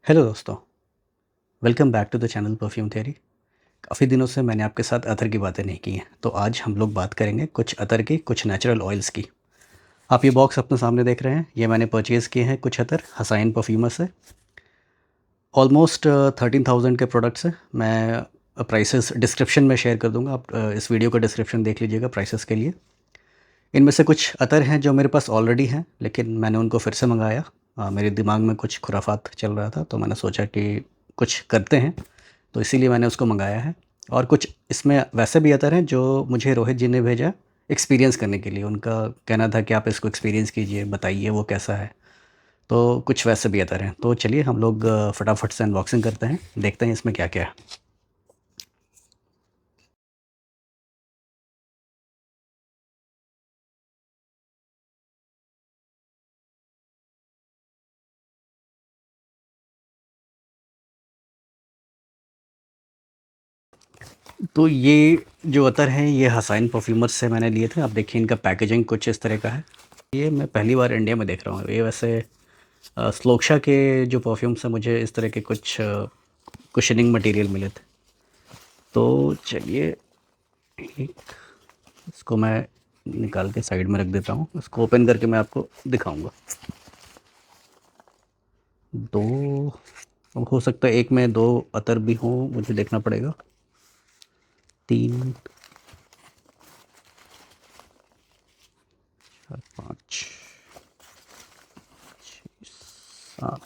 Hello दोस्तों, welcome back to the channel perfume theory. काफ़ी दिनों से मैंने आपके साथ अतर की बातें नहीं की हैं, तो आज हम लोग बात करेंगे कुछ अतर की, कुछ नेचुरल ऑयल्स की। आप ये बॉक्स अपने सामने देख रहे हैं, ये मैंने परचेज़ किए हैं कुछ अतर हसाइन परफ्यूमर से। ऑलमोस्ट 13,000 के प्रोडक्ट्स हैं। मैं प्राइसेस डिस्क्रिप्शन में शेयर कर दूंगा, आप इस वीडियो का डिस्क्रिप्शन देख लीजिएगा प्राइसेस के लिए। इनमें से कुछ अतर हैं जो मेरे पास ऑलरेडी हैं, लेकिन मैंने उनको फिर से मंगाया। मेरे दिमाग में कुछ खुराफात चल रहा था, तो मैंने सोचा कि कुछ करते हैं, तो इसीलिए मैंने उसको मंगाया है। और कुछ इसमें वैसे भी अतर हैं जो मुझे रोहित जी ने भेजा एक्सपीरियंस करने के लिए। उनका कहना था कि आप इसको एक्सपीरियंस कीजिए, बताइए वो कैसा है। तो कुछ वैसे भी अतर हैं। तो चलिए हम लोग फटाफट से अनबॉक्सिंग करते हैं, देखते हैं इसमें क्या क्या है। तो ये जो अतर हैं ये हसाइन परफ्यूमर्स से मैंने लिए थे। आप देखिए इनका पैकेजिंग कुछ इस तरह का है। ये मैं पहली बार इंडिया में देख रहा हूँ। ये वैसे स्लोक्शा के जो परफ्यूम्स हैं, मुझे इस तरह के कुछ कुशनिंग मटेरियल मिले थे। तो चलिए एक इसको मैं निकाल के साइड में रख देता हूँ। इसको ओपन करके मैं आपको दिखाऊंगा। दो हो सकता है, एक में दो अतर भी हों, मुझे देखना पड़ेगा। तीन, चार, पाँच, छः, सात।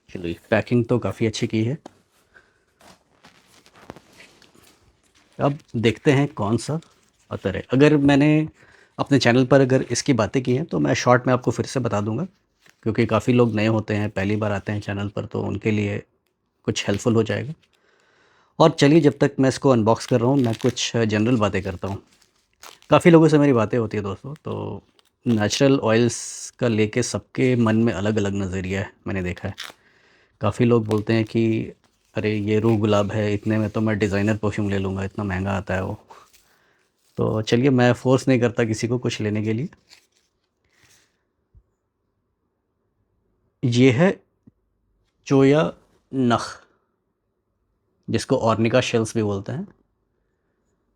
चलिए पैकिंग तो काफ़ी अच्छी की है। अब देखते हैं कौन सा अतर है। अगर मैंने अपने चैनल पर अगर इसकी बातें की हैं तो मैं शॉर्ट में आपको फिर से बता दूंगा, क्योंकि काफ़ी लोग नए होते हैं, पहली बार आते हैं चैनल पर, तो उनके लिए कुछ हेल्पफुल हो जाएगा। और चलिए जब तक मैं इसको अनबॉक्स कर रहा हूँ, मैं कुछ जनरल बातें करता हूँ। काफ़ी लोगों से मेरी बातें होती है दोस्तों, तो नेचुरल ऑयल्स का लेके सबके मन में अलग अलग नज़रिया है, मैंने देखा है। काफ़ी लोग बोलते हैं कि अरे ये रूह गुलाब है, इतने में तो मैं डिज़ाइनर परफ्यूम ले लूँगा, इतना महंगा आता है वो। तो चलिए मैं फ़ोर्स नहीं करता किसी को कुछ लेने के लिए। ये है चोया नख, जिसको ऑर्निका शेल्स भी बोलते हैं।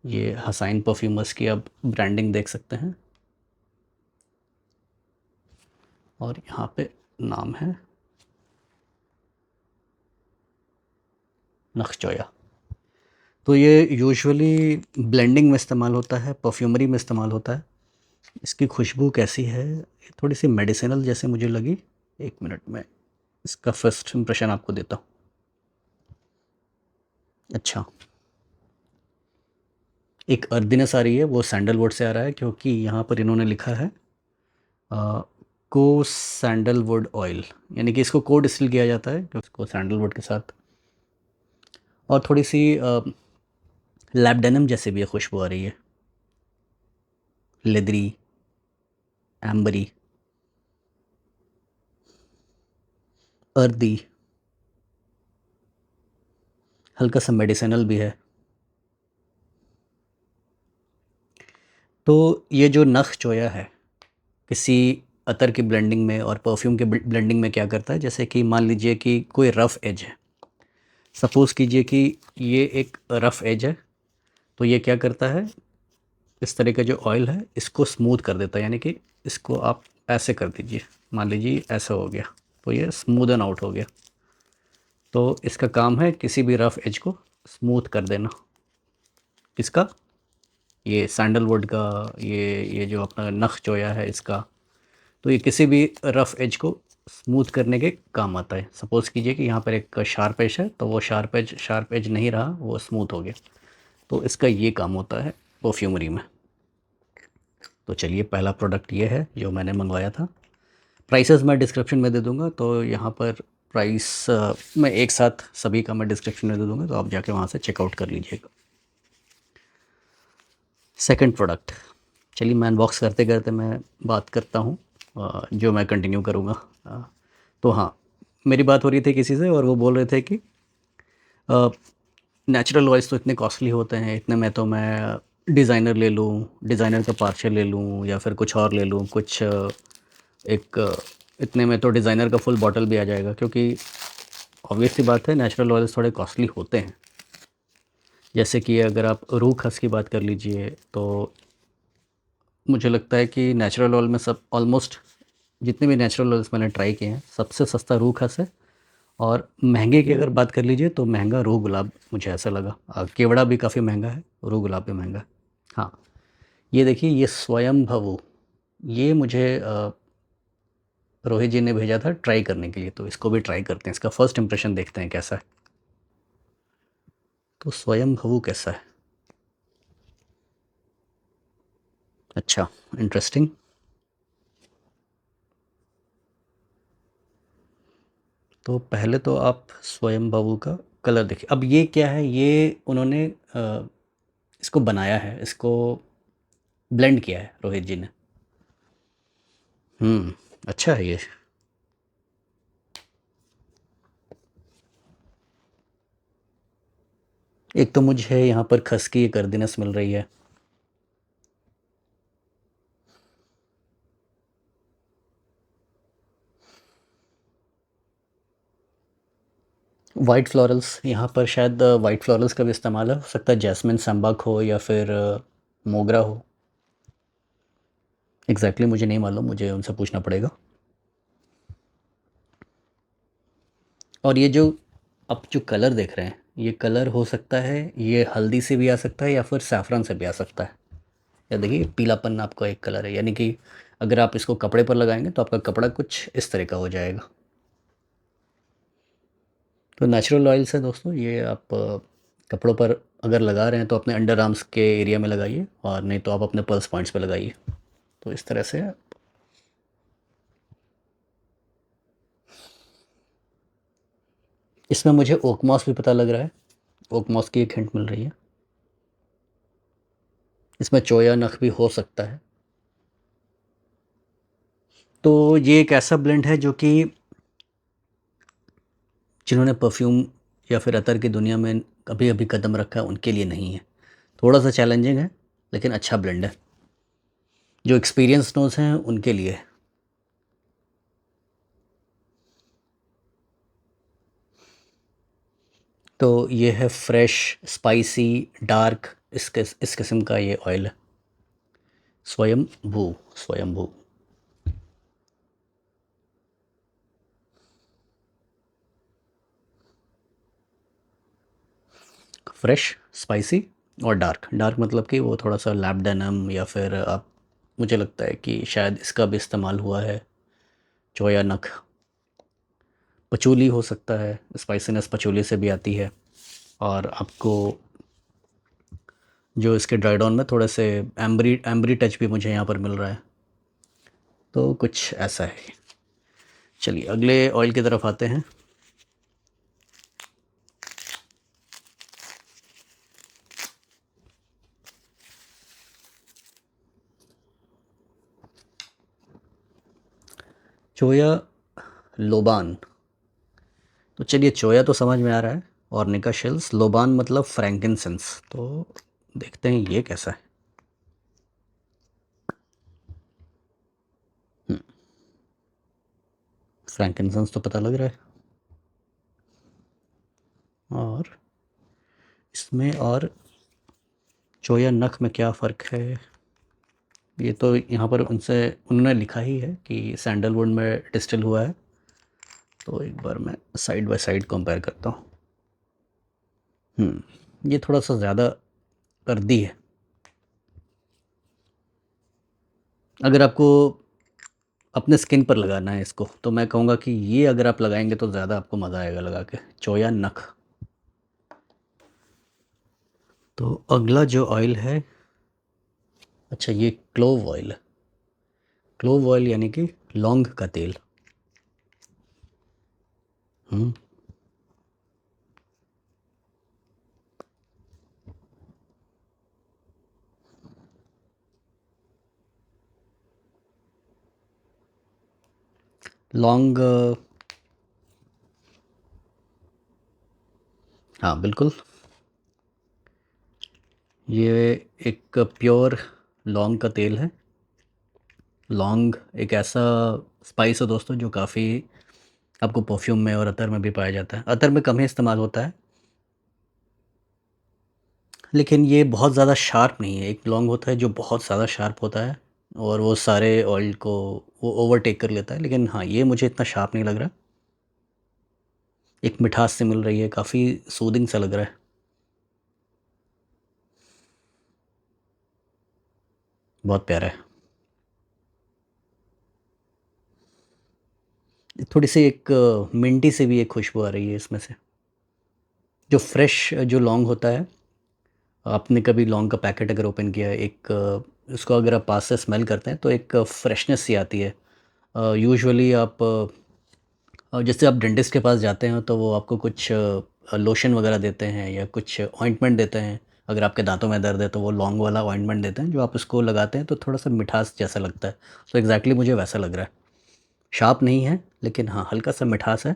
ये हसाइन परफ्यूमर्स की आप ब्रांडिंग देख सकते हैं, और यहाँ पे नाम है नख चोया। तो ये यूजुअली ब्लेंडिंग में इस्तेमाल होता है, परफ्यूमरी में इस्तेमाल होता है। इसकी खुशबू कैसी है? ये थोड़ी सी मेडिसिनल जैसे मुझे लगी। एक मिनट में इसका फर्स्ट इंप्रेशन आपको देता हूँ। अच्छा, एक अर्दिनेस आ रही है, वो सैंडलवुड से आ रहा है, क्योंकि यहाँ पर इन्होंने लिखा है को सैंडलवुड ऑयल, यानी कि इसको को डिस्टिल किया जाता है उसको सैंडलवुड के साथ। और थोड़ी सी लैबडेनम जैसे भी खुशबू आ रही है, लेदरी, एम्बरी, अर्दी, हल्का सा मेडिसिनल भी है। तो ये जो नख चोया है, किसी अतर की ब्लेंडिंग में और परफ्यूम के ब्लेंडिंग में क्या करता है, जैसे कि मान लीजिए कि कोई रफ़ एज है। सपोज़ कीजिए कि ये एक रफ़ एज है, तो ये क्या करता है, इस तरह का जो ऑयल है इसको स्मूथ कर देता है। यानी कि इसको आप ऐसे कर दीजिए, मान लीजिए ऐसा हो गया, तो ये स्मूदन आउट हो गया। तो इसका काम है किसी भी रफ़ एज को स्मूथ कर देना। किसका? ये सैंडलवुड का, ये जो अपना नख चोया है इसका। तो ये किसी भी रफ़ एज को स्मूथ करने के काम आता है। सपोज़ कीजिए कि यहाँ पर एक शार्प एज है, तो वो शार्प एज नहीं रहा, वो स्मूथ हो गया। तो इसका ये काम होता है परफ्यूमरी में। तो चलिए पहला प्रोडक्ट ये है जो मैंने मंगवाया था। प्राइसेस मैं डिस्क्रिप्शन में दे दूँगा, तो यहाँ पर प्राइस मैं एक साथ सभी का मैं डिस्क्रिप्शन में दे दूँगा, तो आप जाके वहाँ से चेकआउट कर लीजिएगा। सेकंड प्रोडक्ट, चलिए मैं अनबॉक्स करते करते मैं बात करता हूँ। जो मैं कंटिन्यू करूँगा। तो हाँ, मेरी बात हो रही थी किसी से और वो बोल रहे थे कि नेचुरल ऑयल्स तो इतने कॉस्टली होते हैं, इतने में तो मैं डिज़ाइनर ले लूँ, डिज़ाइनर का पार्शियल ले लूँ या फिर कुछ और ले लूँ, कुछ एक इतने में तो डिज़ाइनर का फुल बॉटल भी आ जाएगा, क्योंकि ऑब्वियस सी बात है नेचुरल ऑयल्स थोड़े कॉस्टली होते हैं। जैसे कि अगर आप रूह खस की बात कर लीजिए, तो मुझे लगता है कि नेचुरल ऑयल में सब ऑलमोस्ट जितने भी नेचुरल ऑयल्स मैंने ट्राई किए हैं, सबसे सस्ता रूह खस है। और महंगे की अगर बात कर लीजिए तो महंगा रूह गुलाब मुझे ऐसा लगा। केवड़ा भी काफ़ी महंगा है, रूह गुलाब भी महंगा है। हाँ, ये देखिए, ये स्वयं भवु, ये मुझे रोहित जी ने भेजा था ट्राई करने के लिए, तो इसको भी ट्राई करते हैं, इसका फर्स्ट इंप्रेशन देखते हैं कैसा है। तो स्वयं भवु कैसा है? अच्छा, इंटरेस्टिंग। तो पहले तो आप स्वयं भवु का कलर देखिए। अब ये क्या है, ये उन्होंने इसको बनाया है, इसको ब्लेंड किया है रोहित जी ने। अच्छा है ये। एक तो मुझे यहाँ पर खस की एक अर्दीनेस मिल रही है। वाइट फ्लोरल्स, यहाँ पर शायद वाइट फ्लोरल्स का भी इस्तेमाल है, हो सकता है जैस्मिन संबाक हो या फिर मोगरा हो। एग्जैक्टली मुझे नहीं मालूम, मुझे उनसे पूछना पड़ेगा। और ये जो आप जो कलर देख रहे हैं, ये कलर हो सकता है ये हल्दी से भी आ सकता है या फिर सैफरन से भी आ सकता है। या देखिए, पीलापन आपका एक कलर है, यानी कि अगर आप इसको कपड़े पर लगाएंगे तो आपका कपड़ा कुछ इस तरह का हो जाएगा। तो नेचुरल ऑयल्स है दोस्तों, ये आप कपड़ों पर अगर लगा रहे हैं तो अपने अंडर आर्म्स के एरिया में लगाइए, और नहीं तो आप अपने पल्स पॉइंट्स पे लगाइए। तो इस तरह से इसमें मुझे ओकमॉस भी पता लग रहा है, ओकमॉस की एक हिंट मिल रही है। इसमें चोया नख भी हो सकता है। तो ये एक ऐसा ब्लेंड है जो कि जिन्होंने परफ्यूम या फिर अतर की दुनिया में अभी अभी कदम रखा है उनके लिए नहीं है। थोड़ा सा चैलेंजिंग है, लेकिन अच्छा ब्लेंड है। जो एक्सपीरियंस नोज हैं उनके लिए है। तो ये है फ्रेश, स्पाइसी, डार्क, इस किस्म का ये ऑयल है। स्वयं भू, स्वयं भू। फ्रेश, स्पाइसी और डार्क। डार्क मतलब कि वो थोड़ा सा लैब्डेनम, या फिर आप, मुझे लगता है कि शायद इसका भी इस्तेमाल हुआ है, चोया नख। पचूली हो सकता है, स्पाइसीनेस पचूली से भी आती है। और आपको जो इसके ड्राई डाउन में थोड़े से एम्बरी एम्बरी टच भी मुझे यहाँ पर मिल रहा है। तो कुछ ऐसा है। चलिए अगले ऑयल की तरफ आते हैं। चोया लोबान। तो चलिए, चोया तो समझ में आ रहा है, और निका शेल्स। लोबान मतलब फ्रैंकिनसेंस। तो देखते हैं ये कैसा है। फ्रैंकिनसेंस तो पता लग रहा है। और इसमें और चोया नख में क्या फ़र्क है? ये तो यहाँ पर उनसे उन्होंने लिखा ही है कि सैंडलवुड में डिस्टिल हुआ है। तो एक बार मैं साइड बाय साइड कंपेयर करता हूँ। ये थोड़ा सा ज़्यादा अर्दी है। अगर आपको अपने स्किन पर लगाना है इसको, तो मैं कहूँगा कि ये अगर आप लगाएंगे तो ज़्यादा आपको मज़ा आएगा लगा के, चोया नख। तो अगला जो ऑयल है, अच्छा, ये क्लोव ऑयल है। क्लोव ऑयल यानी कि लौंग का तेल। हम्म लौंग हाँ बिल्कुल, ये एक प्योर लौंग का तेल है। लौंग एक ऐसा स्पाइस है दोस्तों जो काफ़ी आपको परफ्यूम में और अतर में भी पाया जाता है। अतर में कम ही इस्तेमाल होता है, लेकिन ये बहुत ज़्यादा शार्प नहीं है। एक लौंग होता है जो बहुत ज़्यादा शार्प होता है और वो सारे ऑयल को वो ओवरटेक कर लेता है, लेकिन हाँ, ये मुझे इतना शार्प नहीं लग रहा। एक मिठास से मिल रही है, काफ़ी सूदिंग सा लग रहा है। बहुत प्यारा है। थोड़ी सी एक मिंटी से भी एक खुशबू आ रही है इसमें से। जो फ्रेश जो लौंग होता है, आपने कभी लौंग का पैकेट अगर ओपन किया है, एक इसको अगर आप पास से स्मेल करते हैं तो एक फ्रेशनेस सी आती है। यूजुअली आप जैसे आप डेंटिस्ट के पास जाते हैं तो वो आपको कुछ लोशन वगैरह देते हैं या कुछ ऑइंटमेंट देते हैं। अगर आपके दांतों में दर्द है तो वो लौंग वाला ऑइंटमेंट देते हैं, जो आप इसको लगाते हैं तो थोड़ा सा मिठास जैसा लगता है। तो एग्जैक्टली मुझे वैसा लग रहा है। शार्प नहीं है, लेकिन हाँ, हल्का सा मिठास है,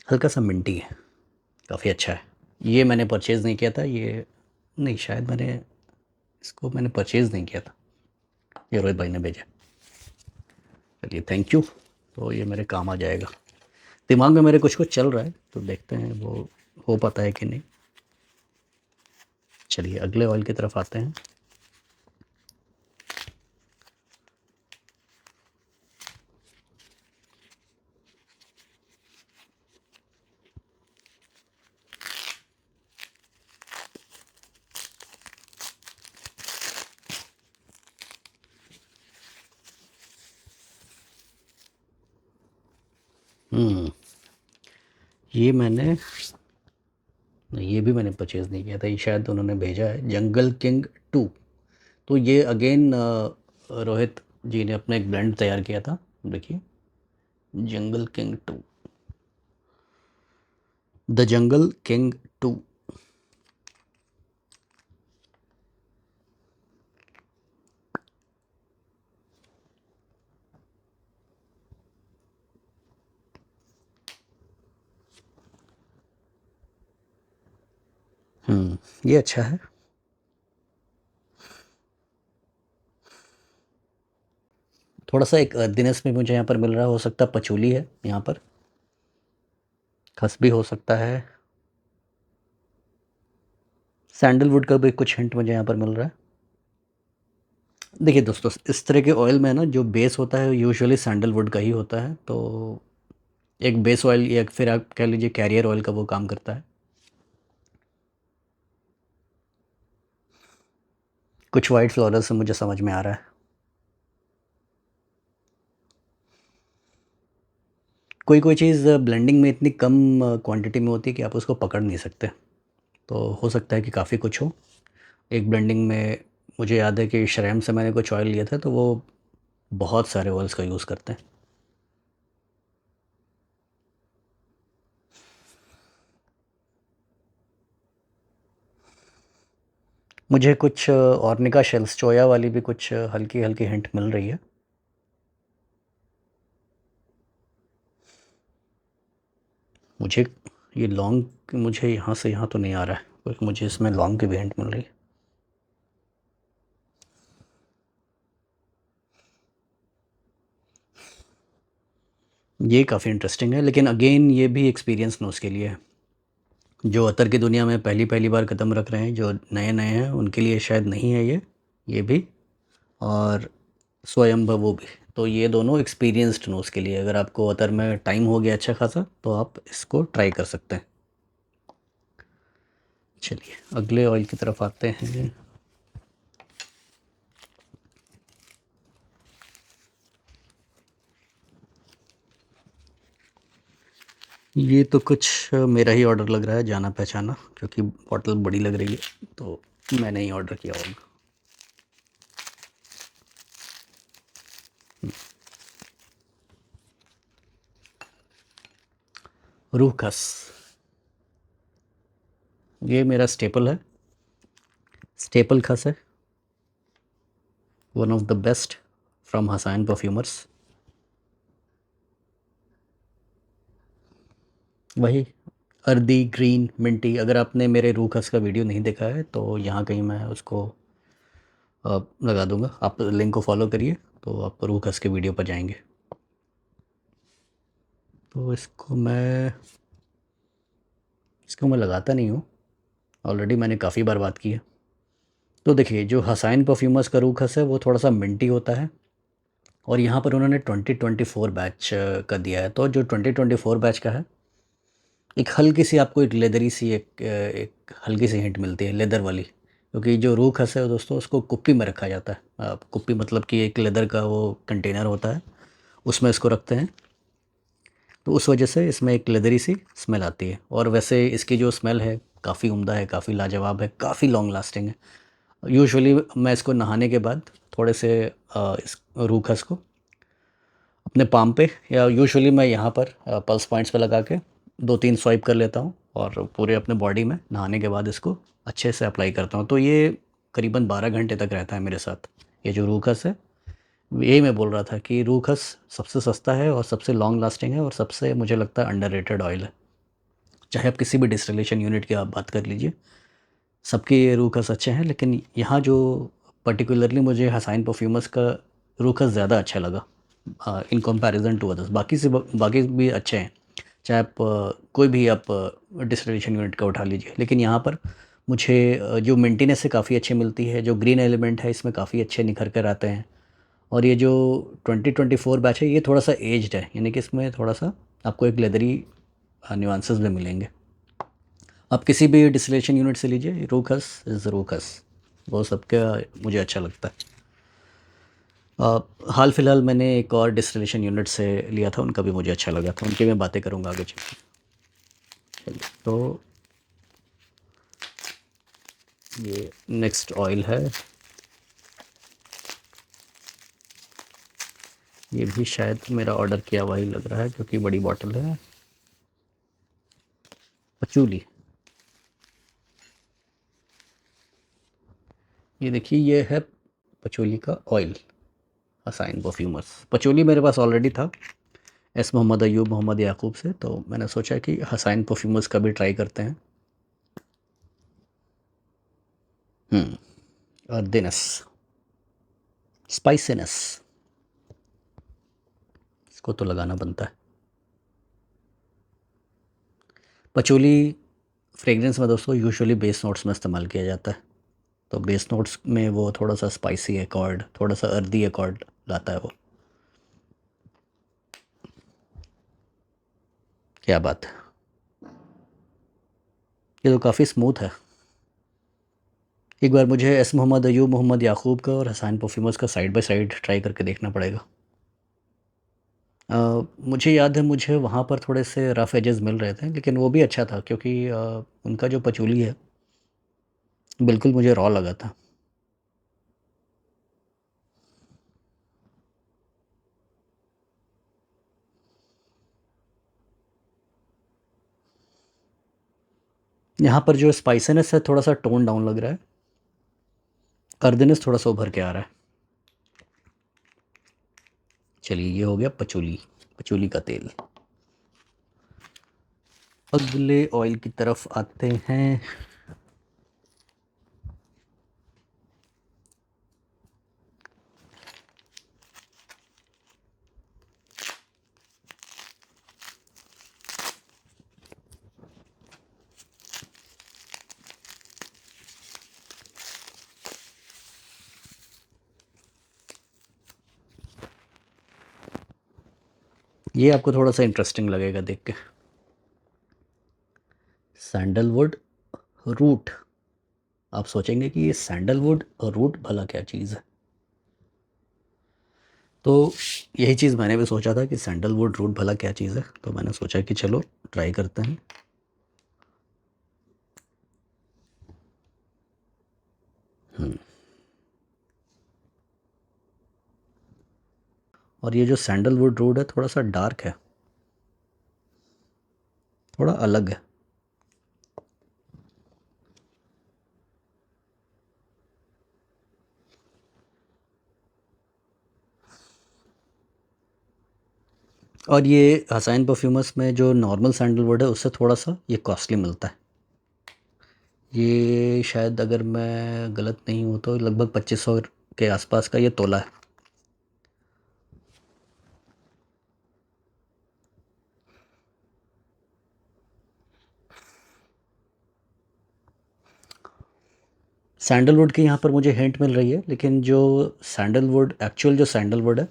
हल्का सा मिंटी है। काफ़ी अच्छा है। ये मैंने परचेज़ नहीं किया था, ये नहीं, शायद मैंने परचेज़ नहीं किया था, ये रोहित भाई ने भेजा। चलिए, थैंक यू। तो ये मेरे काम आ जाएगा। दिमाग में मेरे कुछ कुछ चल रहा है, तो देखते हैं वो हो पाता है कि नहीं। चलिए अगले ऑयल की तरफ आते हैं। हम्म, ये मैंने नहीं, ये भी मैंने परचेज़ नहीं किया था, ये शायद उन्होंने भेजा है, जंगल किंग 2। तो ये अगेन रोहित जी ने अपना एक ब्लेंड तैयार किया था। देखिए, जंगल किंग 2, द जंगल किंग 2। ये अच्छा है। थोड़ा सा एक दिनेश में मुझे यहाँ पर मिल रहा है, हो सकता है पचूली है यहाँ पर, खस भी हो सकता है। सैंडलवुड का भी कुछ हिंट मुझे यहाँ पर मिल रहा है। देखिए दोस्तों, इस तरह के ऑयल में ना जो बेस होता है यूजुअली सैंडलवुड का ही होता है। तो एक बेस ऑयल या फिर आप कह लीजिए कैरियर ऑयल का वो काम करता है। कुछ वाइट फ्लोरल से मुझे समझ में आ रहा है। कोई कोई चीज़ ब्लेंडिंग में इतनी कम क्वांटिटी में होती है कि आप उसको पकड़ नहीं सकते। तो हो सकता है कि काफ़ी कुछ हो एक ब्लेंडिंग में। मुझे याद है कि श्रैम से मैंने कुछ ऑयल लिया था, तो वो बहुत सारे ऑयल्स का यूज़ करते हैं। मुझे कुछ ऑर्निका शेल्स चोया वाली भी कुछ हल्की हल्की हिंट मिल रही है। मुझे ये लौंग मुझे यहाँ से यहाँ तो नहीं आ रहा है, क्योंकि मुझे इसमें लौंग की भी हिंट मिल रही है। ये काफ़ी इंटरेस्टिंग है, लेकिन अगेन ये भी एक्सपीरियंस नोस के लिए है। जो अतर की दुनिया में पहली पहली बार कदम रख रहे हैं, जो नए नए हैं, उनके लिए शायद नहीं है ये भी। और स्वयंभव वो भी। तो ये दोनों एक्सपीरियंस्ड नोस के लिए, अगर आपको अतर में टाइम हो गया अच्छा खासा तो आप इसको ट्राई कर सकते हैं। चलिए अगले ऑयल की तरफ आते हैं। ये तो कुछ मेरा ही ऑर्डर लग रहा है, जाना पहचाना, क्योंकि बॉटल बड़ी लग रही है, तो मैंने ही ऑर्डर किया होगा। रूह खस, ये मेरा स्टेपल है, स्टेपल खस है, one of the best from हसाइन परफ्यूमर्स। वही अर्दी ग्रीन मिंटी। अगर आपने मेरे रूह खस का वीडियो नहीं देखा है तो यहाँ कहीं मैं उसको लगा दूंगा, आप लिंक को फॉलो करिए तो आप रूह खस के वीडियो पर जाएंगे। तो इसको मैं लगाता नहीं हूँ, ऑलरेडी मैंने काफ़ी बार बात की है। तो देखिए, जो हसाइन परफ्यूमर्स का रूह खस है वो थोड़ा सा मिंटी होता है, और यहाँ पर उन्होंने 2024 बैच का दिया है। तो जो 2024 बैच का है, एक हल्की सी आपको एक लेदरी सी एक हल्की सी हिंट मिलती है लेदर वाली, क्योंकि जो रूह खस है दोस्तों उसको कुप्पी में रखा जाता है। कुप्पी मतलब कि एक लेदर का वो कंटेनर होता है, उसमें इसको रखते हैं। तो उस वजह से इसमें एक लेदरी सी स्मेल आती है, और वैसे इसकी जो स्मेल है काफ़ी उम्दा है, काफ़ी लाजवाब है, काफ़ी लॉन्ग लास्टिंग है। यूजुअली मैं इसको नहाने के बाद थोड़े से इस रूह खस को अपने पाम पे, या यूजुअली मैं यहाँ पर पल्स पॉइंट्स पे लगा के 2-3 स्वाइप कर लेता हूँ, और पूरे अपने बॉडी में नहाने के बाद इसको अच्छे से अप्लाई करता हूँ। तो ये करीबन 12 घंटे तक रहता है मेरे साथ, ये जो रूखस है। यही मैं बोल रहा था कि रूखस सबसे सस्ता है और सबसे लॉन्ग लास्टिंग है, और सबसे मुझे लगता है अंडररेटेड ऑयल है। चाहे आप किसी भी डिस्टिलेशन यूनिट की आप बात कर लीजिए, सबके ये रूखस अच्छे हैं, लेकिन यहाँ जो पर्टिकुलरली मुझे हसाइन परफ्यूमर्स का रूखस ज़्यादा अच्छा लगा इन कंपैरिजन टू अदर्स। बाकी भी अच्छे हैं, चाहे आप कोई भी आप डिस्टिलेशन यूनिट का उठा लीजिए, लेकिन यहाँ पर मुझे जो मेंटेनेंस है काफ़ी अच्छी मिलती है, जो ग्रीन एलिमेंट है इसमें काफ़ी अच्छे निखर कर आते हैं। और ये जो 2024 बैच है ये थोड़ा सा एज्ड है, यानी कि इसमें थोड़ा सा आपको एक लेदरी न्यूआंसेस भी मिलेंगे। आप किसी भी डिस्टिलेशन यूनिट से लीजिए, रूखस इज़ रूखस, वो सबका मुझे अच्छा लगता है। हाल फिलहाल मैंने एक और डिस्टिलेशन यूनिट से लिया था, उनका भी मुझे अच्छा लगा था, उनकी मैं बातें करूँगा आगे चल के। चलिए, तो ये नेक्स्ट ऑयल है, ये भी शायद मेरा ऑर्डर किया हुआ ही लग रहा है क्योंकि बड़ी बॉटल है। पचूली, ये देखिए ये है पचोली का ऑयल, हसाइन परफ्यूमर्स। पचोली मेरे पास ऑलरेडी था एस मोहम्मद अयूब मोहम्मद याकूब से, तो मैंने सोचा कि हसाइन परफ्यूमर्स का भी ट्राई करते हैं। दिनस स्पाइसीनेस, इसको तो लगाना बनता है। पचोली फ्रेगरेंस में दोस्तों यूजुअली बेस नोट्स में इस्तेमाल किया जाता है, तो बेस नोट्स में वो थोड़ा सा स्पाइसी एकॉर्ड, थोड़ा सा अर्दी एकॉर्ड लाता है वो। क्या बात है, ये तो काफ़ी स्मूथ है। एक बार मुझे एस मोहम्मद अयूब मोहम्मद याकूब का और हसाइन परफ्यूमर्स का साइड बाय साइड ट्राई करके देखना पड़ेगा। मुझे याद है मुझे वहाँ पर थोड़े से रफ़ एजेस मिल रहे थे, लेकिन वो भी अच्छा था क्योंकि उनका जो पचूली है बिल्कुल मुझे रॉ लगा था। यहाँ पर जो स्पाइसीनेस है थोड़ा सा टोन डाउन लग रहा है, अर्दनेस थोड़ा सा उभर के आ रहा है। चलिए, ये हो गया पचूली, पचूली का तेल। अगले ऑयल की तरफ आते हैं। ये आपको थोड़ा सा इंटरेस्टिंग लगेगा देख के, सैंडलवुड रूट। आप सोचेंगे कि ये सैंडलवुड रूट भला क्या चीज़ है, तो यही चीज़ मैंने भी सोचा था कि सैंडलवुड रूट भला क्या चीज़ है, तो मैंने सोचा कि चलो ट्राई करते हैं। और ये जो सैंडलवुड रूट है थोड़ा सा डार्क है, थोड़ा अलग है। और ये हसाइन परफ्यूमर्स में जो नॉर्मल सैंडलवुड है उससे थोड़ा सा ये कॉस्टली मिलता है। ये शायद अगर मैं गलत नहीं हूँ तो लगभग 2500 के आसपास का ये तोला है। सैंडलवुड की यहाँ पर मुझे हिंट मिल रही है, लेकिन जो सैंडलवुड एक्चुअल जो सैंडलवुड है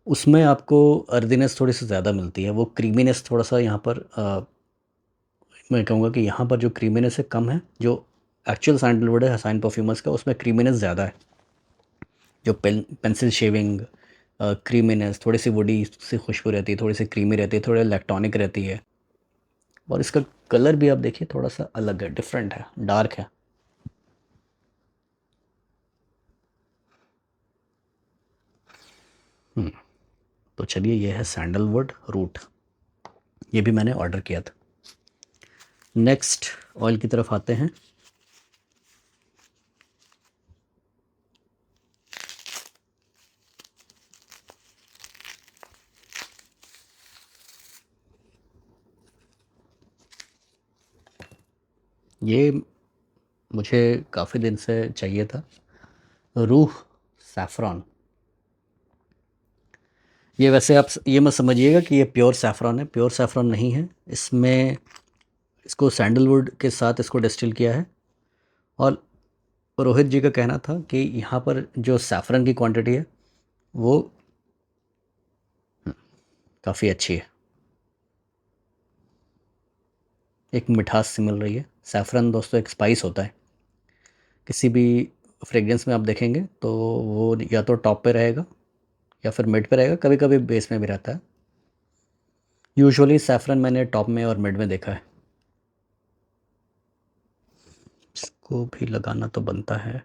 उसमें आपको अर्दीनेस थोड़ी सी ज़्यादा मिलती है। वो क्रीमीनेस थोड़ा सा यहाँ पर मैं कहूँगा कि यहाँ पर जो क्रीमीनेस है कम है। जो एक्चुअल सैंडलवुड है हसाइन परफ्यूमर्स का उसमें क्रीमीनेस ज़्यादा है। जो पेंसिल शेविंग क्रीमीनेस, थोड़ी सी वुडी सी खुशबू रहती है, थोड़ी सी क्रीमी रहती है, थोड़ी इलेक्ट्रॉनिक रहती है। और इसका कलर भी आप देखिए थोड़ा सा अलग है, डिफरेंट है, डार्क है। तो चलिए, ये है सैंडलवुड रूट। ये भी मैंने ऑर्डर किया था। नेक्स्ट ऑयल की तरफ आते हैं। ये मुझे काफ़ी दिन से चाहिए था, रूह सैफ़रॉन। ये वैसे आप ये मत समझिएगा कि ये प्योर सैफ़रॉन है, प्योर सैफ़रॉन नहीं है। इसमें इसको सैंडलवुड के साथ इसको डिस्टिल किया है। और रोहित जी का कहना था कि यहाँ पर जो सैफ़रन की क्वांटिटी है वो काफ़ी अच्छी है, एक मिठास सी मिल रही है। सैफ़रन दोस्तों एक स्पाइस होता है। किसी भी फ्रेग्रेंस में आप देखेंगे तो वो या तो टॉप पे रहेगा या फिर मिड पे रहेगा, कभी कभी बेस में भी रहता है। यूजुअली सैफ़रन मैंने टॉप में और मिड में देखा है। इसको भी लगाना तो बनता है।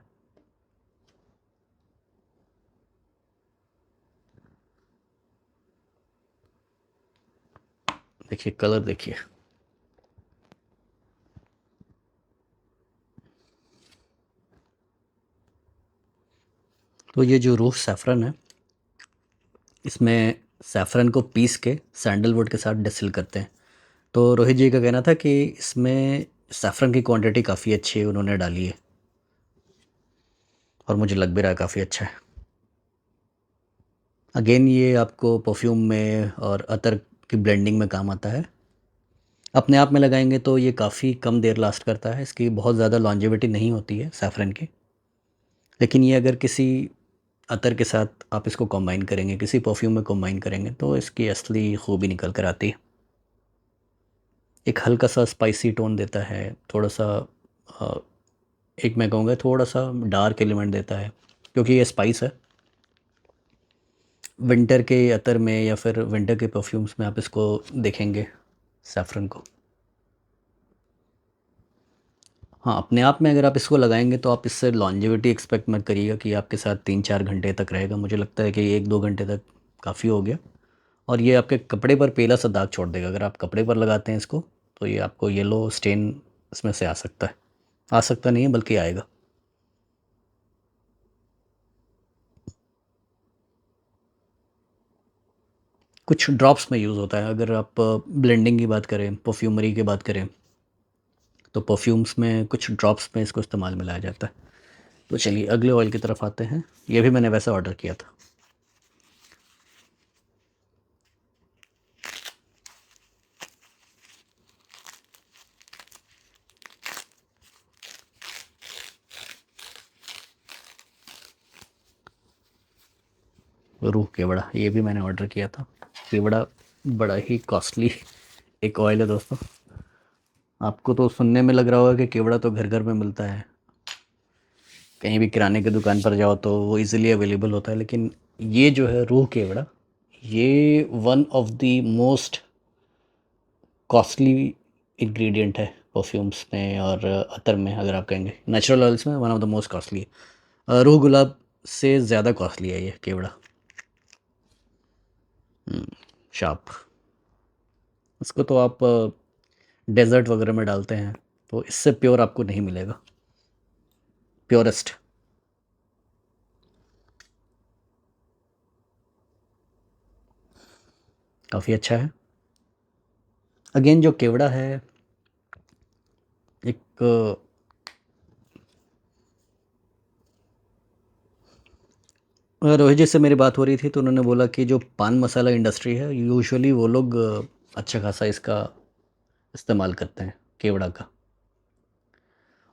देखिए कलर देखिए, तो ये जो रूह सैफ़रन है इसमें सैफ़रन को पीस के सैंडलवुड के साथ डिस्टिल करते हैं। तो रोहित जी का कहना था कि इसमें सैफ़रन की क्वांटिटी काफ़ी अच्छी है, उन्होंने डाली है। और मुझे लग भी रहा है काफ़ी अच्छा है। अगेन ये आपको परफ्यूम में और अतर की ब्लेंडिंग में काम आता है। अपने आप में लगाएंगे तो ये काफ़ी कम देर लास्ट करता है, इसकी बहुत ज़्यादा लॉन्जेविटी नहीं होती है सैफ़रन की। लेकिन ये अगर किसी अतर के साथ आप इसको कंबाइन करेंगे, किसी परफ्यूम में कंबाइन करेंगे तो इसकी असली खूबी निकल कर आती है। एक हल्का सा स्पाइसी टोन देता है, थोड़ा सा अ, एक मैं कहूँगा थोड़ा सा डार्क एलिमेंट देता है, क्योंकि ये स्पाइस है। विंटर के अतर में या फिर विंटर के परफ्यूम्स में आप इसको देखेंगे सैफ़रन को। हाँ, अपने आप में अगर आप इसको लगाएंगे तो आप इससे लॉन्जेविटी एक्सपेक्ट मत करिएगा कि आपके साथ 3-4 घंटे तक रहेगा। मुझे लगता है कि 1-2 घंटे तक काफ़ी हो गया। और ये आपके कपड़े पर पीला सा दाग छोड़ देगा। अगर आप कपड़े पर लगाते हैं इसको तो ये आपको येलो स्टेन इसमें से आ सकता है। आ सकता नहीं है बल्कि आएगा। कुछ ड्रॉप्स में यूज़ होता है। अगर आप ब्लेंडिंग की बात करें, परफ्यूमरी की बात करें, तो परफ्यूम्स में कुछ ड्रॉप्स में इसको इस्तेमाल में लाया जाता है। तो चलिए अगले ऑयल की तरफ आते हैं। ये भी मैंने वैसे ऑर्डर किया था। रूह केवड़ा, ये भी मैंने ऑर्डर किया था। केवड़ा बड़ा ही कॉस्टली एक ऑयल है दोस्तों। आपको तो सुनने में लग रहा होगा कि केवड़ा तो घर घर में मिलता है, कहीं भी किराने की दुकान पर जाओ तो वो इजीली अवेलेबल होता है। लेकिन ये जो है रूह केवड़ा, ये one of the most costly ingredient है परफ्यूम्स में और अतर में। अगर आप कहेंगे नेचुरल ऑयल्स में one of the most costly है। रूह गुलाब से ज़्यादा कॉस्टली है ये केवड़ा। शार्प। इसको तो आप डेजर्ट वगैरह में डालते हैं तो इससे प्योर आपको नहीं मिलेगा, प्योरेस्ट। काफ़ी अच्छा है। अगेन जो केवड़ा है एक रोहित जी से मेरी बात हो रही थी तो उन्होंने बोला कि जो पान मसाला इंडस्ट्री है यूजुअली वो लोग अच्छा खासा इसका इस्तेमाल करते हैं केवड़ा का।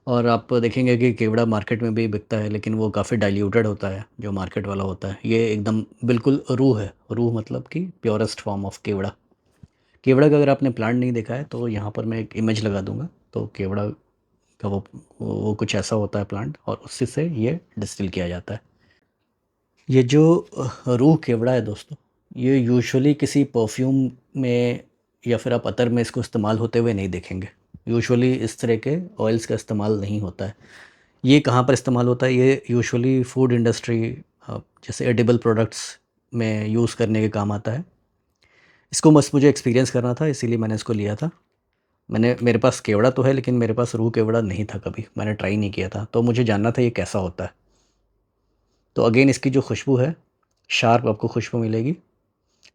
और आप देखेंगे कि केवड़ा मार्केट में भी बिकता है लेकिन वो काफ़ी डाइल्यूटेड होता है जो मार्केट वाला होता है। ये एकदम बिल्कुल रूह है। रूह मतलब कि प्योरेस्ट फॉर्म ऑफ केवड़ा। केवड़ा का अगर आपने प्लांट नहीं देखा है तो यहाँ पर मैं एक इमेज लगा दूंगा। तो केवड़ा का वो कुछ ऐसा होता है प्लांट और उसी से ये डिस्टिल किया जाता है। ये जो रूह केवड़ा है दोस्तों, ये यूजुअली किसी परफ्यूम में या फिर आप अतर में इसको इस्तेमाल होते हुए नहीं देखेंगे। यूजुअली इस तरह के ऑयल्स का इस्तेमाल नहीं होता है। ये कहाँ पर इस्तेमाल होता है? ये यूजुअली फूड इंडस्ट्री जैसे एडिबल प्रोडक्ट्स में यूज़ करने के काम आता है। इसको बस मुझे एक्सपीरियंस करना था इसीलिए मैंने इसको लिया था। मेरे पास केवड़ा तो है लेकिन मेरे पास रूह केवड़ा नहीं था, कभी मैंने ट्राई नहीं किया था, तो मुझे जानना था ये कैसा होता है। तो अगेन इसकी जो खुशबू है, शार्प आपको खुशबू मिलेगी,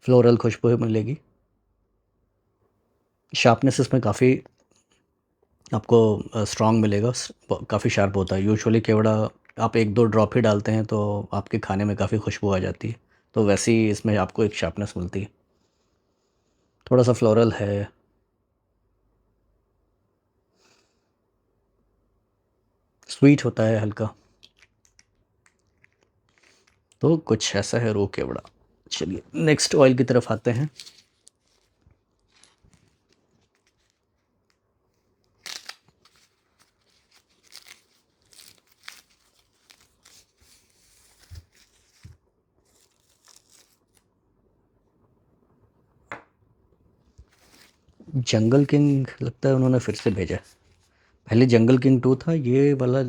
फ्लोरल खुशबू मिलेगी। शार्पनेस इसमें काफ़ी आपको स्ट्रॉन्ग मिलेगा। काफ़ी शार्प होता है। यूजुअली केवड़ा आप एक दो ड्रॉप ही डालते हैं तो आपके खाने में काफ़ी खुशबू आ जाती है, तो वैसे ही इसमें आपको एक शार्पनेस मिलती है। थोड़ा सा फ्लोरल है। स्वीट होता है हल्का। तो कुछ ऐसा है रो केवड़ा। चलिए नेक्स्ट ऑयल की तरफ आते हैं। जंगल किंग लगता है उन्होंने फिर से भेजा है। पहले जंगल किंग 2 था, ये वाला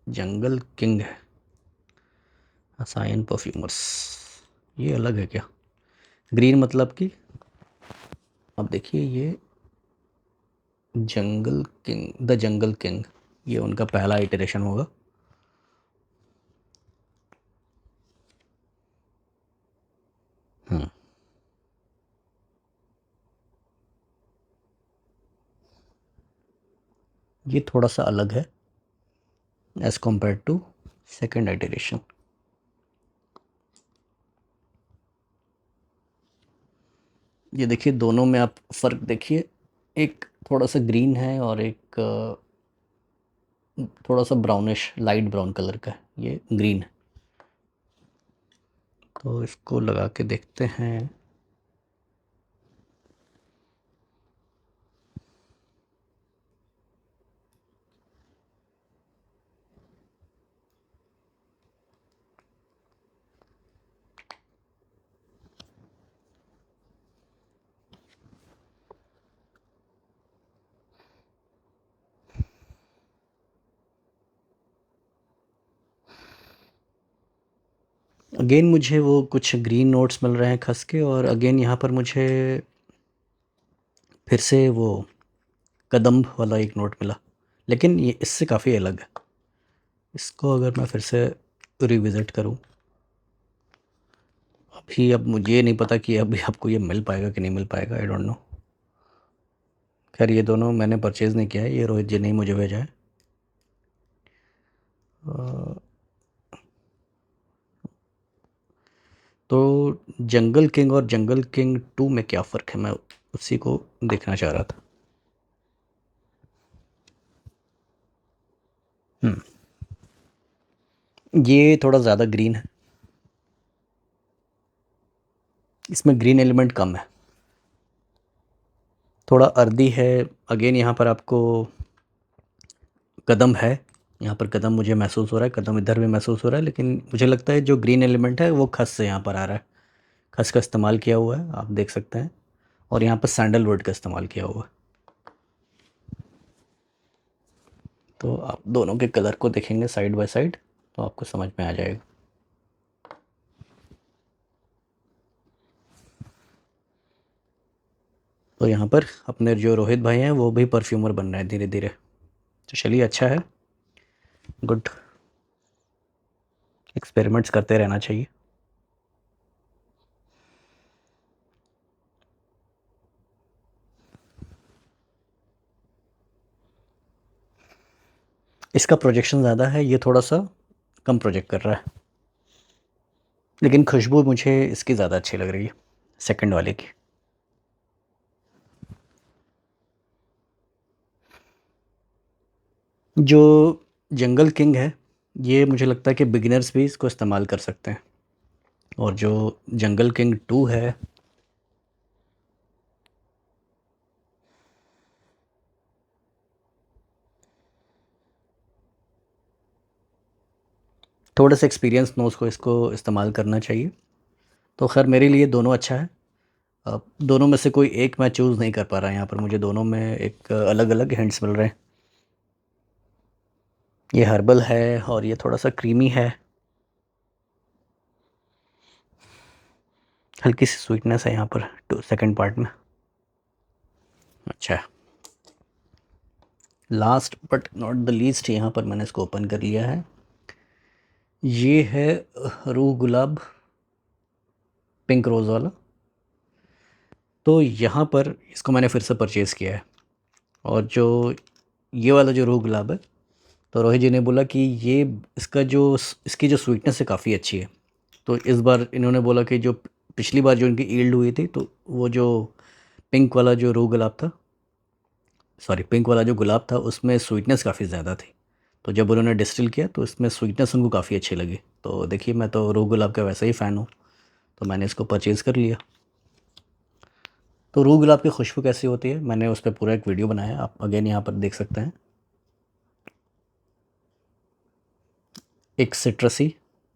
जंगल किंग है। असायन परफ्यूमर्स, ये अलग है क्या? ग्रीन मतलब कि अब देखिए ये जंगल किंग, द जंगल किंग, ये उनका पहला इटरेशन होगा। हम्म, ये थोड़ा सा अलग है as compare to second iteration. ये देखिए दोनों में आप फ़र्क देखिए, एक थोड़ा सा ग्रीन है और एक थोड़ा सा ब्राउनिश लाइट ब्राउन कलर का है, ये ग्रीन है। तो इसको लगा के देखते हैं। अगेन मुझे वो कुछ ग्रीन नोट्स मिल रहे हैं खस के, और अगेन यहाँ पर मुझे फिर से वो कदम्ब वाला एक नोट मिला, लेकिन ये इससे काफ़ी अलग है। इसको अगर मैं फिर से रिविज़िट करूँ, अभी अब मुझे ये नहीं पता कि अभी आपको ये मिल पाएगा कि नहीं मिल पाएगा, आई डोंट नो। खैर ये दोनों मैंने परचेज़ नहीं किया है, ये रोहित जी ने ही मुझे भेजा है। अ, तो जंगल किंग और जंगल किंग 2 में क्या फ़र्क है, मैं उसी को देखना चाह रहा था। ये थोड़ा ज़्यादा ग्रीन है, इसमें ग्रीन एलिमेंट कम है, थोड़ा अर्दी है। अगेन यहाँ पर आपको कदम है, यहाँ पर कदम मुझे महसूस हो रहा है, कदम इधर भी महसूस हो रहा है, लेकिन मुझे लगता है जो ग्रीन एलिमेंट है वो खस से यहाँ पर आ रहा है। खस का इस्तेमाल किया हुआ है, आप देख सकते हैं। और यहाँ पर सैंडलवुड का इस्तेमाल किया हुआ है। तो आप दोनों के कलर को देखेंगे साइड बाय साइड तो आपको समझ में आ जाएगा। तो यहाँ पर अपने जो रोहित भाई हैं वो भी परफ्यूमर बन रहे हैं धीरे धीरे। तो चलिए अच्छा है, गुड। एक्सपेरिमेंट्स करते रहना चाहिए। इसका प्रोजेक्शन ज़्यादा है, ये थोड़ा सा कम प्रोजेक्ट कर रहा है, लेकिन खुशबू मुझे इसकी ज़्यादा अच्छी लग रही है सेकंड वाले की। जो जंगल किंग है, ये मुझे लगता है कि बिगिनर्स भी इसको इस्तेमाल कर सकते हैं, और जो जंगल किंग 2 है, थोड़े से एक्सपीरियंस नोज़ को इसको इस्तेमाल करना चाहिए। तो खैर मेरे लिए दोनों अच्छा है। दोनों में से कोई एक मैं चूज़ नहीं कर पा रहा यहाँ पर, मुझे दोनों में एक अलग-अलग हिंट्स मिल रहे हैं। ये हर्बल है और ये थोड़ा-सा क्रीमी है, हल्की सी स्वीटनेस है यहाँ पर टू सेकंड पार्ट में। अच्छा, last but not the least यहाँ पर मैंने इसको ओपन कर लिया है। ये है रूह गुलाब पिंक रोज़ वाला। तो यहाँ पर इसको मैंने फिर से परचेज़ किया है, और जो ये वाला जो रूह गुलाब है, तो रोहित जी ने बोला कि ये इसका जो इसकी जो स्वीटनेस है काफ़ी अच्छी है। तो इस बार इन्होंने बोला कि जो पिछली बार जो इनकी ईल्ड हुई थी, तो वो जो पिंक वाला जो रूह गुलाब था, सॉरी पिंक वाला जो गुलाब था, उसमें स्वीटनेस काफ़ी ज़्यादा थी। तो जब उन्होंने डिस्टिल किया तो इसमें स्वीटनेस उनको काफ़ी अच्छी लगी। तो देखिए, मैं तो रूह गुलाब का वैसे ही फ़ैन हूँ, तो मैंने इसको परचेज़ कर लिया। तो रूह गुलाब की खुशबू कैसी होती है, मैंने उस पे पूरा एक वीडियो बनाया है, आप अगेन यहाँ पर देख सकते हैं। एक सिट्रसी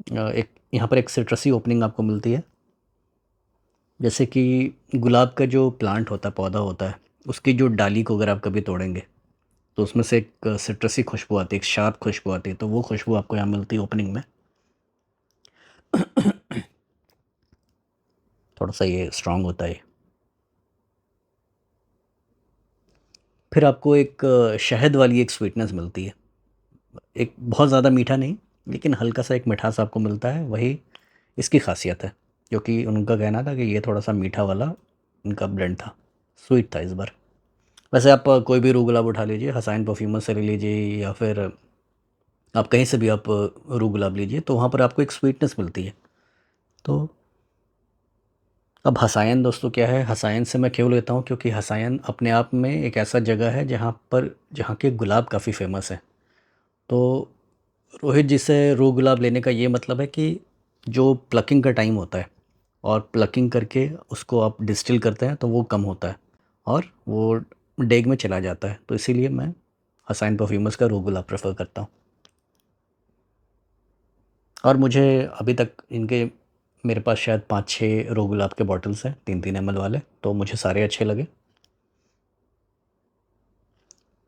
एक यहाँ पर एक सिट्रसी ओपनिंग आपको मिलती है। जैसे कि गुलाब का जो प्लांट होता है, पौधा होता है, उसकी जो डाली को अगर आप कभी तोड़ेंगे, तो उसमें से एक सिट्रसी खुशबू आती है, एक शार्प खुशबू आती है, तो वो खुशबू आपको यहाँ मिलती है ओपनिंग में। थोड़ा सा ये स्ट्रॉन्ग होता है। फिर आपको एक शहद वाली एक स्वीटनेस मिलती है, एक बहुत ज़्यादा मीठा नहीं, लेकिन हल्का सा एक मिठास आपको मिलता है, वही इसकी खासियत है। क्योंकि उनका कहना था कि ये थोड़ा सा मीठा वाला इनका ब्लेंड था, स्वीट था इस बार। वैसे आप कोई भी रूह गुलाब उठा लीजिए, हसाइन परफ्यूमर से ले लीजिए, या फिर आप कहीं से भी आप रूह गुलाब लीजिए, तो वहाँ पर आपको एक स्वीटनेस मिलती है। तो अब हसायन दोस्तों क्या है, हसायन से मैं क्यों लेता हूँ, क्योंकि हसायन अपने आप में एक ऐसा जगह है जहाँ के गुलाब काफ़ी फेमस है। तो रोहित जी से रूह गुलाब लेने का ये मतलब है कि जो प्लकिंग का टाइम होता है, और प्लकिंग करके उसको आप डिस्टिल करते हैं, तो वो कम होता है और वो डेग में चला जाता है। तो इसीलिए मैं हसाइन परफ्यूमर्स का रूह गुलाब प्रेफर करता हूँ। और मुझे अभी तक इनके मेरे पास शायद 5-6 रूह गुलाब के बॉटल्स हैं, 3-3 ml वाले, तो मुझे सारे अच्छे लगे।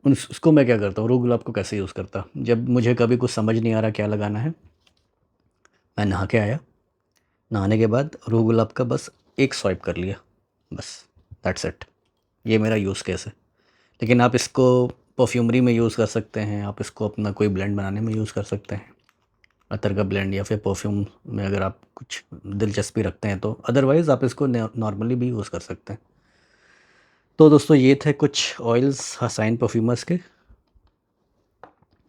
उसको मैं क्या करता हूँ, रूह गुलाब को कैसे यूज़ करता, जब मुझे कभी कुछ समझ नहीं आ रहा क्या लगाना है, मैं नहा के आया, नहाने के बाद रूह गुलाब का बस एक स्वाइप कर लिया, बस दैट्स इट। ये मेरा यूज़ केस है। लेकिन आप इसको परफ्यूमरी में यूज़ कर सकते हैं, आप इसको अपना कोई ब्लेंड बनाने में यूज़ कर सकते हैं, अतर का ब्लेंड, या फिर परफ्यूम में अगर आप कुछ दिलचस्पी रखते हैं तो। अदरवाइज़ आप इसको नॉर्मली भी यूज़ कर सकते हैं। तो दोस्तों, ये थे कुछ ऑयल्स हसाइन परफ्यूमर्स के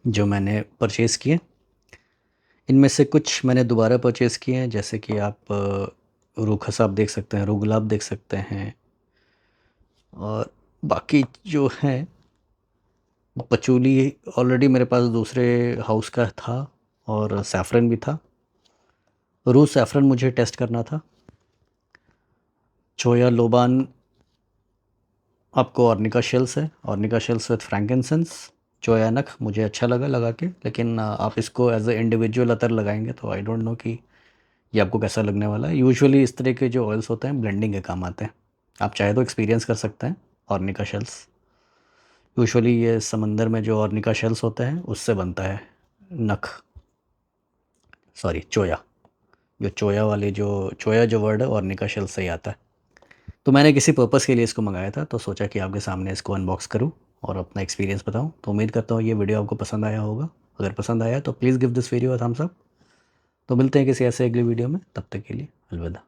जो मैंने परचेज़ किए। इनमें से कुछ मैंने दोबारा परचेज़ किए हैं, जैसे कि आप रूह खसाब देख सकते हैं, रूह गुलाब देख सकते हैं, और बाकी जो हैं पचूली ऑलरेडी मेरे पास दूसरे हाउस का था, और सैफ़रन भी था। रूह सैफ़रन मुझे टेस्ट करना था। चोया लोबान आपको ऑर्निका शेल्स है, ऑर्निका शेल्स विद फ्रैंकिनसेंस। चोया नख मुझे अच्छा लगा के, लेकिन आप इसको एज़ अ इंडिविजुअल अतर लगाएंगे तो आई डोंट नो कि ये आपको कैसा लगने वाला है। यूजुअली इस तरह के जो ऑयल्स होते हैं ब्लेंडिंग के काम आते हैं, आप चाहे तो एक्सपीरियंस कर सकते हैं। ऑर्निका शेल्स यूजुअली ये समंदर में जो ऑर्निका शेल्स होते हैं उससे बनता है नख, सॉरी चोया। जो चोया वाले जो चोया जो वर्ड है ऑर्निका शेल्स से ही आता है। तो मैंने किसी पर्पस के लिए इसको मंगाया था, तो सोचा कि आपके सामने इसको अनबॉक्स करूं और अपना एक्सपीरियंस बताऊं। तो उम्मीद करता हूं ये वीडियो आपको पसंद आया होगा। अगर पसंद आया तो please give this video a thumbs up. तो मिलते हैं किसी ऐसे अगली वीडियो में, तब तक के लिए अलविदा।